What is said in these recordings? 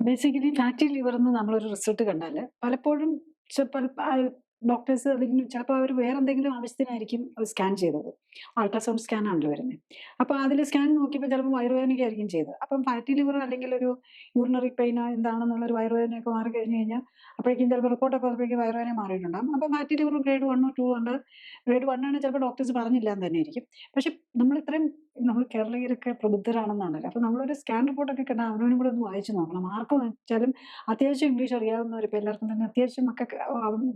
Basically fatty ലിവറിന്ന് നമ്മളൊരു result കണ്ടാല് പലപ്പോഴും ഡോക്ടേഴ്സ് അതിന് ചിലപ്പോൾ അവർ വേറെ എന്തെങ്കിലും ആവശ്യത്തിനായിരിക്കും അത് സ്കാൻ ചെയ്തത്. അൾട്രാസൗണ്ട് സ്കാൻ ആണല്ലോ വരുന്നത്. അപ്പോൾ അതിൽ സ്കാൻ നോക്കിയപ്പോൾ ചിലപ്പോൾ വയറുവേദനയ്ക്കായിരിക്കും ചെയ്തത്. അപ്പം ഫാറ്റി ലിവർ അല്ലെങ്കിൽ ഒരു യൂറിനറി പെയിനോ എന്താണെന്നുള്ളൊരു വയറുവേദനയൊക്കെ മാറി കഴിഞ്ഞ് കഴിഞ്ഞാൽ അപ്പോഴേക്കും ചിലപ്പോൾ റിപ്പോർട്ടൊക്കെ വന്നപ്പോഴേക്കും വയറുവേദന മാറിയിട്ടുണ്ടാകും. അപ്പോൾ ഫാറ്റി ലിവർ ഗ്രേഡ് 1 2 ഉണ്ട്. ഗ്രേഡ് 1 ആണ് ചിലപ്പോൾ ഡോക്ടേഴ്സ് പറഞ്ഞില്ല എന്ന് തന്നെയായിരിക്കും. പക്ഷെ നമ്മൾ കേരളീയരൊക്കെ പ്രബുദ്ധരാണെന്നാണല്ലോ. അപ്പോൾ നമ്മളൊരു സ്കാൻ റിപ്പോർട്ടൊക്കെ കണ്ടാൽ അവനവനും കൂടെ ഒന്ന് വായിച്ച് നോക്കണം. ആർക്ക് വെച്ചാലും അത്യാവശ്യം ഇംഗ്ലീഷ് അറിയാവുന്നവർ ഇപ്പം എല്ലാവർക്കും തന്നെ അത്യാവശ്യം മക്കൾക്ക്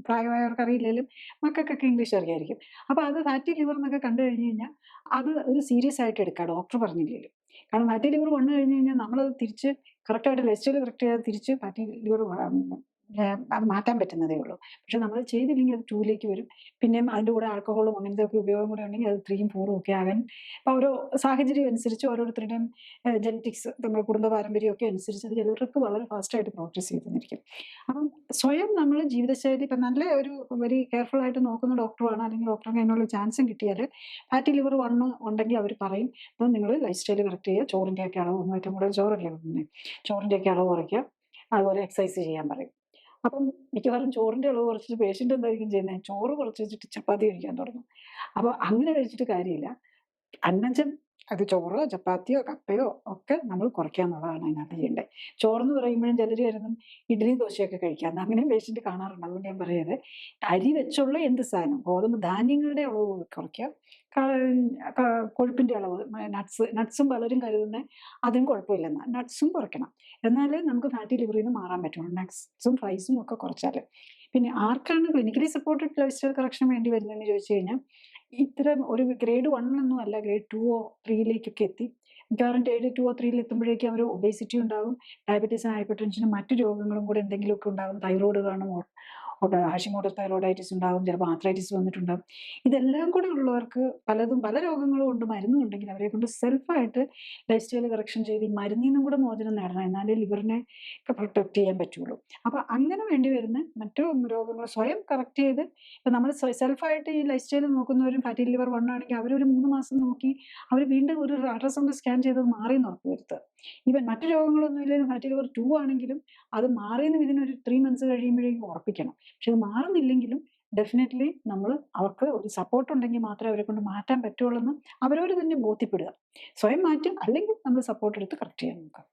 പ്രായമായവർക്ക് അറിയില്ലെങ്കിലും മക്കൾക്കൊക്കെ ഇംഗ്ലീഷ് അറിയായിരിക്കും. അപ്പോൾ അത് ഫാറ്റി ലിവർ എന്നൊക്കെ കണ്ടു കഴിഞ്ഞ് കഴിഞ്ഞാൽ അത് ഒരു സീരിയസ് ആയിട്ട് എടുക്കുക ഡോക്ടർ പറഞ്ഞില്ലേലും. കാരണം ഫാറ്റി ലിവർ വന്നു കഴിഞ്ഞ് കഴിഞ്ഞാൽ നമ്മളത് തിരിച്ച് കറക്റ്റായിട്ട് ലൈഫ്സ്റ്റൈൽ കറക്റ്റ് ചെയ്താൽ തിരിച്ച് ഫാറ്റി ലിവർ അത് മാറ്റാൻ പറ്റുന്നതേ ഉള്ളൂ. പക്ഷെ നമ്മളത് ചെയ്തില്ലെങ്കിൽ അത് 2ലേക്ക് വരും. പിന്നെയും അതിൻ്റെ കൂടെ ആൽക്കഹോളും അങ്ങനത്തെയൊക്കെ ഉപയോഗം കൂടെ ഉണ്ടെങ്കിൽ അത് 3ഉം 4ഉം ഒക്കെ ആകാൻ ഓരോ സാഹചര്യം അനുസരിച്ച് ഓരോരുത്തരുടെയും ജെനറ്റിക്സ് നമ്മുടെ കുടുംബ പാരമ്പര്യമൊക്കെ അനുസരിച്ച് അത് ചിലർക്ക് വളരെ ഫാസ്റ്റായിട്ട് പ്രോഗ്രസ് ചെയ്തെന്നിരിക്കും. അപ്പം സ്വയം നമ്മൾ ജീവിതശൈലി ഇപ്പം നല്ല ഒരു വെരി കെയർഫുൾ ആയിട്ട് നോക്കുന്ന ഡോക്ടറാണ് അല്ലെങ്കിൽ ഡോക്ടർക്ക് അതിനുള്ള ചാൻസും കിട്ടിയാൽ ഫാറ്റി ലിവർ 1 ഉണ്ടെങ്കിൽ അവർ പറയും അത് നിങ്ങൾ ലൈഫ് സ്റ്റൈൽ കറക്റ്റ് ചെയ്യുക, ചോറിൻ്റെയൊക്കെ അളവ് ഒന്ന് ഏറ്റവും കൂടുതൽ ചോറല്ലേ വെക്കുന്നത്, ചോറിൻ്റെയൊക്കെ അളവ് കുറയ്ക്കുക, അതുപോലെ എക്സസൈസ് ചെയ്യാൻ പറയും. അപ്പം മിക്കവാറും ചോറിന്റെ അളവ് കുറച്ചിട്ട് പേഷ്യന്റ് എന്തായിരിക്കും ചെയ്യുന്നത്? ചോറ് കുറച്ച് വെച്ചിട്ട് ചപ്പാത്തി കഴിക്കാൻ തുടങ്ങും. അപ്പൊ അങ്ങനെ കഴിച്ചിട്ട് കാര്യമില്ല. അന്നജം അത് ചോറോ, ചപ്പാത്തിയോ, കപ്പയോ ഒക്കെ നമ്മൾ കുറയ്ക്കാന്നുള്ളതാണ് അതിനകത്ത് ചെയ്യേണ്ടത്. ചോറെന്ന് പറയുമ്പോഴും ചിലര് കരുതും ഇഡ്ഡലിയും ദോശയൊക്കെ കഴിക്കാന്ന്. അങ്ങനെയും പേഷ്യന്റ് കാണാറുണ്ട്. അതുകൊണ്ട് ഞാൻ പറയാതെ അരി വെച്ചുള്ള എന്ത് സാധനം ഗോതമ്പ് ധാന്യങ്ങളുടെ അളവ് കുറയ്ക്കുക. ക ക കൊഴുപ്പിന്റെ അളവ് നട്ട്സും പലരും കരുതുന്നത് അതും കുഴപ്പമില്ലെന്നാ. നട്ട്സും കുറയ്ക്കണം. എന്നാലേ നമുക്ക് ഫാറ്റി ലിവറിൽ നിന്ന് മാറാൻ പറ്റുള്ളൂ. നട്ട്സും ഫ്രൈസും ഒക്കെ കുറച്ചാല്. പിന്നെ ആർക്കാണ് clinically supported life style correction വേണ്ടി വരുന്നതെന്ന് ചോദിച്ചു കഴിഞ്ഞാൽ ഇത്തരം ഒരു ഗ്രേഡ് 1 ഒന്നും അല്ല ഗ്രേഡ് 2ഓ 3യിലേക്കൊക്കെ എത്തി. മിക്കവാറും ഗ്രേഡ് 2ഓ 3യിൽ എത്തുമ്പോഴേക്കും അവർ ഒബേസിറ്റി ഉണ്ടാകും. ഡയബറ്റീസും ഹൈപ്പർ ടെൻഷനും മറ്റു രോഗങ്ങളും കൂടെ എന്തെങ്കിലുമൊക്കെ ഉണ്ടാകും. തൈറോയ്ഡ് കാണും, ഹാഷിമോട്ടോസ് തൈറോയിഡൈറ്റിസ് ഉണ്ടാകും, ചിലപ്പോൾ ആർത്രൈറ്റിസ് വന്നിട്ടുണ്ടാകും. ഇതെല്ലാം കൂടെ ഉള്ളവർക്ക് പല രോഗങ്ങളും ഉണ്ട്, മരുന്നും ഉണ്ടെങ്കിൽ അവരെ കൊണ്ട് സെൽഫായിട്ട് ലൈഫ് സ്റ്റൈൽ കറക്ഷൻ ചെയ്ത് ഈ മരുന്നിൽ നിന്നും കൂടെ മോചനം നേടണം. എന്നാലേ ലിവറിനെ ഒക്കെ പ്രൊട്ടക്ട് ചെയ്യാൻ പറ്റുള്ളൂ. അപ്പോൾ അങ്ങനെ വേണ്ടി വരുന്ന മറ്റു രോഗങ്ങൾ സ്വയം കറക്റ്റ് ചെയ്ത് ഇപ്പം നമ്മൾ സെൽഫായിട്ട് ഈ ലൈഫ് സ്റ്റൈൽ നോക്കുന്നവരും ഫാറ്റി ലിവർ 1 ആണെങ്കിൽ അവരൊരു 3 മാസം നോക്കി അവർ വീണ്ടും ഒരു അൾട്രാസൗണ്ട് സ്കാൻ ചെയ്തത് മാറിയെന്ന് ഉറപ്പ് വരുത്തുക. ഈവൻ മറ്റു രോഗങ്ങളൊന്നും ഇല്ലെങ്കിലും ഫാറ്റി ലിവർ 2 ആണെങ്കിലും അത് മാറിയെന്ന് ഇതിനൊരു 3 മന്ത്സ് കഴിയുമ്പോഴേക്കും ഉറപ്പിക്കണം. പക്ഷെ അത് മാറുന്നില്ലെങ്കിലും ഡെഫിനറ്റ്ലി നമ്മൾ അവർക്ക് ഒരു സപ്പോർട്ട് ഉണ്ടെങ്കിൽ മാത്രമേ അവരെ കൊണ്ട് മാറ്റാൻ പറ്റുള്ളൂ എന്ന് അവരവർ തന്നെ ബോധ്യപ്പെടുക. സ്വയം മാറ്റും അല്ലെങ്കിൽ നമ്മൾ സപ്പോർട്ട് എടുത്ത് കറക്റ്റ് ചെയ്യാൻ നോക്കാം.